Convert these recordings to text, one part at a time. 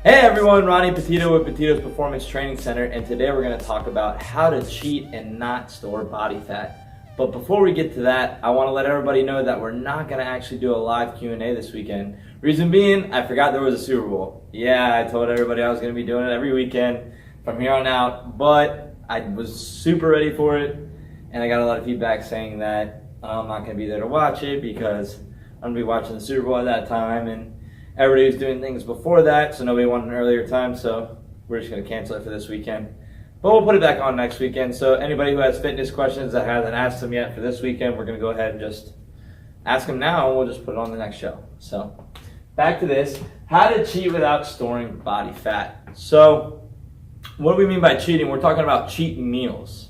Hey everyone, Ronnie Petito with Petito's Performance Training Center, and today we're going to talk about how to cheat and not store body fat. But before we get to that, I want to let everybody know that we're not going to actually do a live Q&A this weekend. Reason being, I forgot there was a Super Bowl. Yeah, I told everybody I was going to be doing it every weekend from here on out, but I was super ready for it, and I got a lot of feedback saying that I'm not going to be there to watch it because I'm going to be watching the Super Bowl at that time, and everybody was doing things before that, so nobody wanted an earlier time, so we're just going to cancel it for this weekend. But we'll put it back on next weekend, so anybody who has fitness questions that hasn't asked them yet for this weekend, we're going to go ahead and just ask them now, and we'll just put it on the next show. So, back to this. How to cheat without storing body fat. So, what do we mean by cheating? We're talking about cheat meals.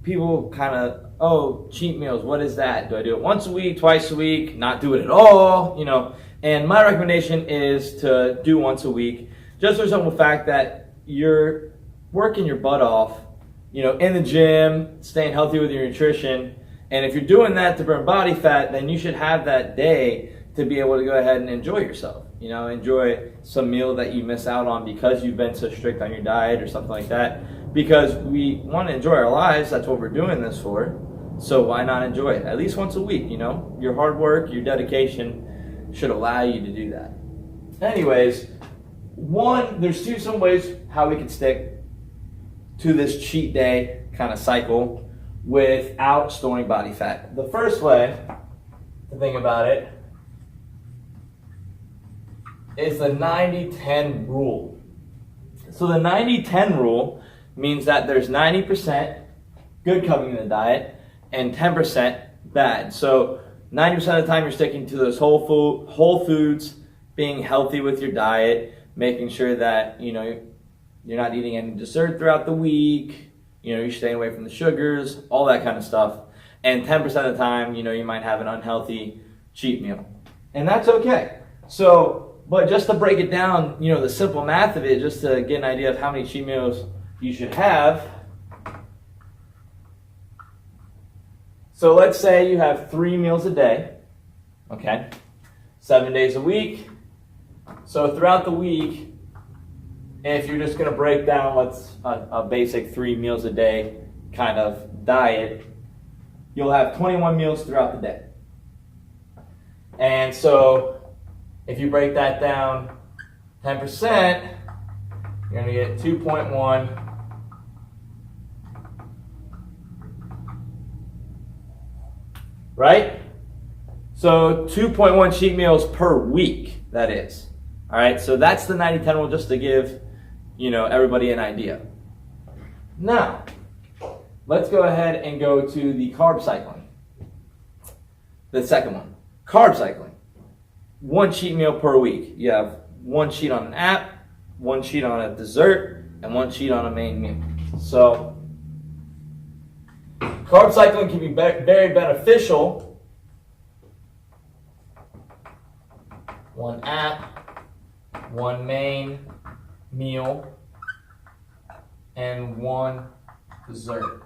People kind of, oh, cheat meals, what is that? Do I do it once a week, twice a week, not do it at all, And my recommendation is to do once a week, just for the simple fact that you're working your butt off, in the gym, staying healthy with your nutrition. And if you're doing that to burn body fat, then you should have that day to be able to go ahead and enjoy yourself. Enjoy some meal that you miss out on because you've been so strict on your diet or something like that. Because we want to enjoy our lives, that's what we're doing this for. So why not enjoy it? At least once a week, Your hard work, your dedication should allow you to do that. Anyways, there's some ways how we can stick to this cheat day kind of cycle without storing body fat. The first way to think about it is the 90-10 rule. So the 90-10 rule means that there's 90% good coming in the diet and 10% bad. So 90% of the time you're sticking to those whole foods, being healthy with your diet, making sure that you're not eating any dessert throughout the week, you're staying away from the sugars, all that kind of stuff. And 10% of the time, you might have an unhealthy cheat meal. And that's okay. But just to break it down, the simple math of it, just to get an idea of how many cheat meals you should have. So let's say you have 3 meals a day, okay, 7 days a week. So throughout the week, if you're just going to break down what's a basic 3 meals a day kind of diet, you'll have 21 meals throughout the day. And so if you break that down 10%, you're going to get 2.1. Right? So 2.1 cheat meals per week, that is. All right, so that's the 90-10 rule, just to give, everybody an idea. Now, let's go ahead and go to the carb cycling. The second one, carb cycling. 1 cheat meal per week. You have 1 cheat on an app, 1 cheat on a dessert, and 1 cheat on a main meal. So carb cycling can be very beneficial. 1 app, 1 main meal, and 1 dessert.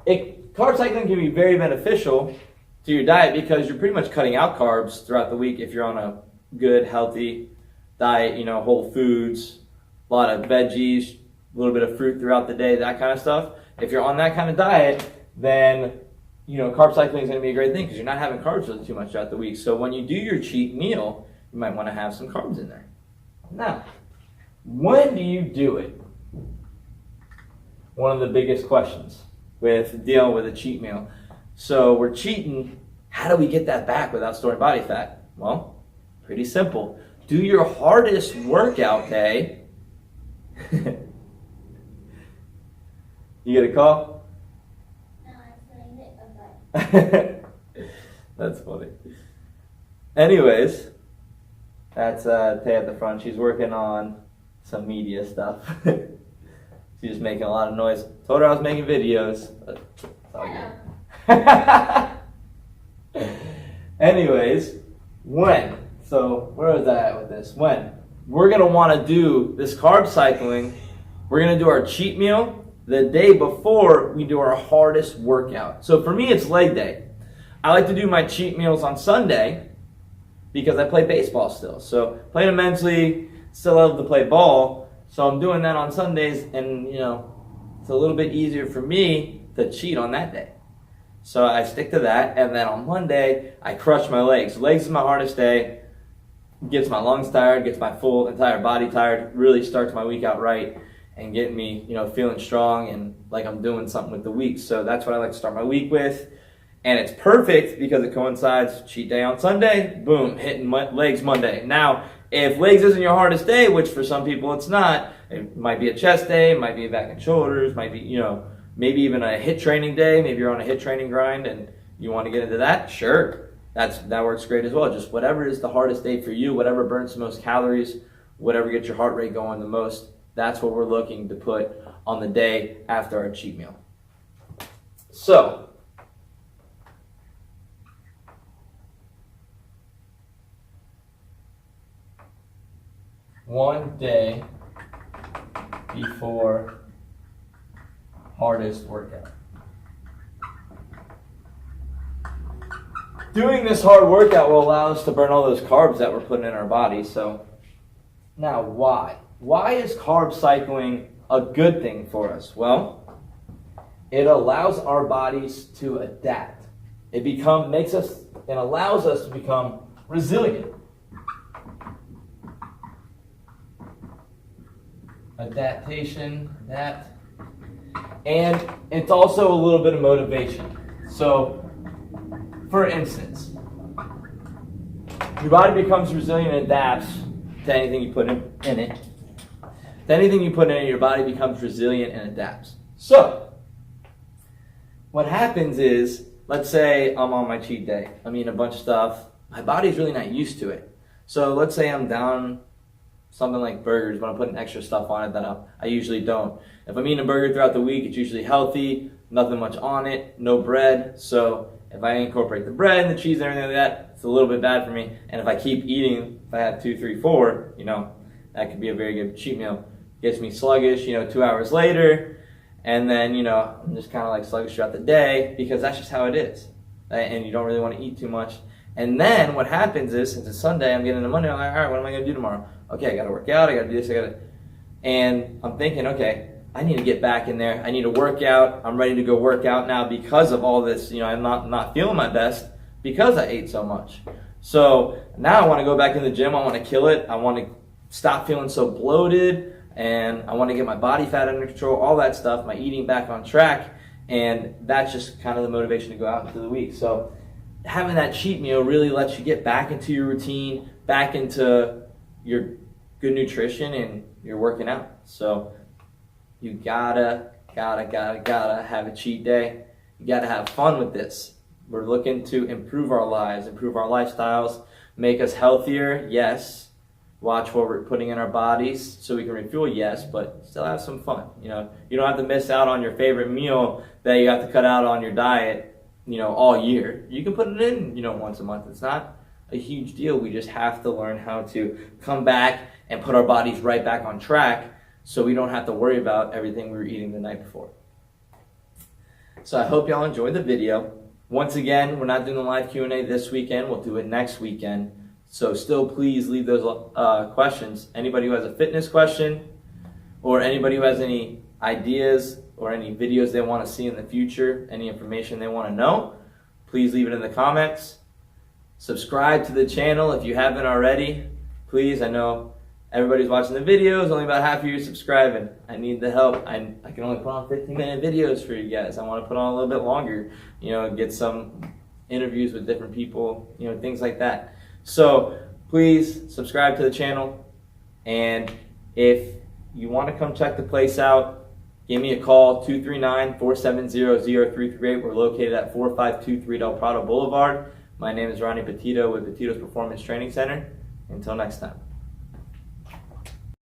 Carb cycling can be very beneficial to your diet because you're pretty much cutting out carbs throughout the week if you're on a good, healthy diet, whole foods, a lot of veggies, a little bit of fruit throughout the day, that kind of stuff. If you're on that kind of diet, then carb cycling is going to be a great thing because you're not having carbs really too much throughout the week. So when you do your cheat meal, you might want to have some carbs in there. Now, when do you do it? One of the biggest questions with dealing with a cheat meal. So we're cheating. How do we get that back without storing body fat? Well, pretty simple. Do your hardest workout day. You get a call? No, I'm playing it. That's funny. Anyways, that's Tay at the front. She's working on some media stuff. She's just making a lot of noise. Told her I was making videos, but it's all good. Anyways, when? So where was I at with this? When? We're going to want to do this carb cycling. We're going to do our cheat meal the day before we do our hardest workout. So for me, it's leg day. I like to do my cheat meals on Sunday because I play baseball still. So playing a men's league, still love to play ball. So I'm doing that on Sundays, and it's a little bit easier for me to cheat on that day. So I stick to that, and then on Monday, I crush my legs. Legs is my hardest day. Gets my lungs tired, gets my full entire body tired, really starts my week out right and getting me, feeling strong and like I'm doing something with the week. So that's what I like to start my week with. And it's perfect because it coincides, cheat day on Sunday, boom, hitting legs Monday. Now, if legs isn't your hardest day, which for some people it's not, it might be a chest day, it might be a back and shoulders, might be, maybe even a HIIT training day. Maybe you're on a HIIT training grind and you want to get into that, sure. That works great as well. Just whatever is the hardest day for you, whatever burns the most calories, whatever gets your heart rate going the most, that's what we're looking to put on the day after our cheat meal. So, one day before hardest workout. Doing this hard workout will allow us to burn all those carbs that we're putting in our body. So now why? Why is carb cycling a good thing for us? Well, it allows our bodies to adapt. It allows us to become resilient. Adaptation, and it's also a little bit of motivation. So, for instance, your body becomes resilient and adapts to anything you put in it. To anything you put in it, your body becomes resilient and adapts. So, what happens is, let's say I'm on my cheat day. I'm eating a bunch of stuff. My body's really not used to it. So, let's say I'm down something like burgers, but I'm putting extra stuff on it that I usually don't. If I'm eating a burger throughout the week, it's usually healthy, nothing much on it, no bread. So if I incorporate the bread and the cheese and everything like that, it's a little bit bad for me. And if I keep eating, if I have 2, 3, 4, that could be a very good cheat meal. Gets me sluggish, 2 hours later, and then, I'm just kind of like sluggish throughout the day because that's just how it is. And you don't really want to eat too much. And then what happens is, since it's Sunday, I'm getting into Monday, I'm like, all right, what am I going to do tomorrow? Okay, I got to work out, I got to do this, and I'm thinking, okay, I need to get back in there. I need to work out. I'm ready to go work out now because of all this. I'm not feeling my best because I ate so much. So now I want to go back in the gym. I want to kill it. I want to stop feeling so bloated, and I want to get my body fat under control, all that stuff, my eating back on track, and that's just kind of the motivation to go out into the week. So having that cheat meal really lets you get back into your routine, back into your good nutrition, and you're working out. So you gotta have a cheat day. You gotta have fun with this. We're looking to improve our lives, improve our lifestyles, make us healthier, yes. Watch what we're putting in our bodies so we can refuel, yes, but still have some fun. You don't have to miss out on your favorite meal that you have to cut out on your diet, all year. You can put it in, once a month. It's not a huge deal. We just have to learn how to come back and put our bodies right back on track so we don't have to worry about everything we were eating the night before. So I hope y'all enjoyed the video. Once again, we're not doing the live Q&A this weekend. We'll do it next weekend. So still please leave those questions. Anybody who has a fitness question or anybody who has any ideas or any videos they want to see in the future, any information they want to know, please leave it in the comments. Subscribe to the channel if you haven't already. Please, I know everybody's watching the videos, only about half of you are subscribing. I need the help. I can only put on 15-minute videos for you guys. I want to put on a little bit longer, get some interviews with different people, things like that. So please subscribe to the channel. And if you want to come check the place out, give me a call, 239-470-0338. We're located at 4523 Del Prado Boulevard. My name is Ronnie Petito with Petito's Performance Training Center. Until next time.